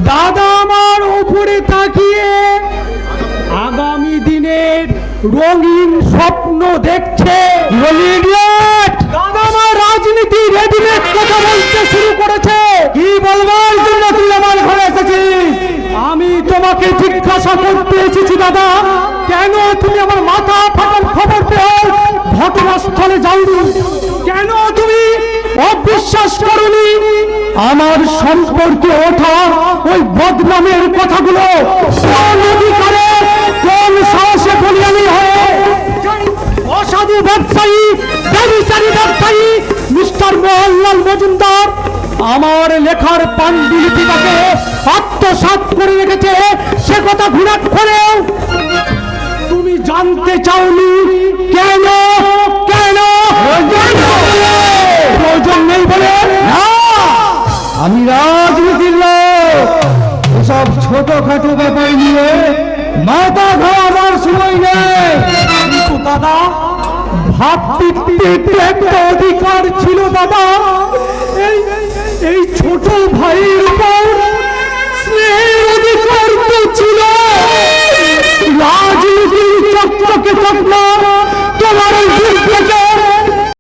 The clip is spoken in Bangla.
দাদা আমার উপরে তাকিয়ে আগামী দিনের রঙিন স্বপ্ন দেখছে। দাদা আমার রাজনীতি রেডিমেড কথা বলতে শুরু করেছে। কি বলবার জন্য তুই আমার ঘরে এসেছিস? আমি তোমাকে জিজ্ঞাসা করতে এসেছি দাদা, কেন তুমি আমার মাথা ফাটার খবর পেয়ে ঘটনাস্থলে যাওনি? কেন তুমি অবিশ্বাস করনি? আমার সম্পর্কে ওঠা ওই বদনামের কথাগুলো কোন অধিকারে কোন সাহসে বলিয়ানি হয়ে অসাধু ব্যবসায়ী ব্যভিচারী ব্যবসায়ী মিস্টার মোহনলাল মজুমদার আমার লেখার পাণ্ডুলিপিটাকে আত্মসাৎ করে রেখেছে, সে কথা ঘুরাট করেও তুমি জানতে চাওনি কেন? কেন প্রয়োজন নেই বলে? আমি রাজনীতির লোক, এসব ছোটখাটো ব্যাপার নিয়ে মাথা খাওয়াবার সময় নেই। কিন্তু দাদা ভাবতে একটা অধিকার ছিল দাদা, এই ছোট ভাইয়ের উপর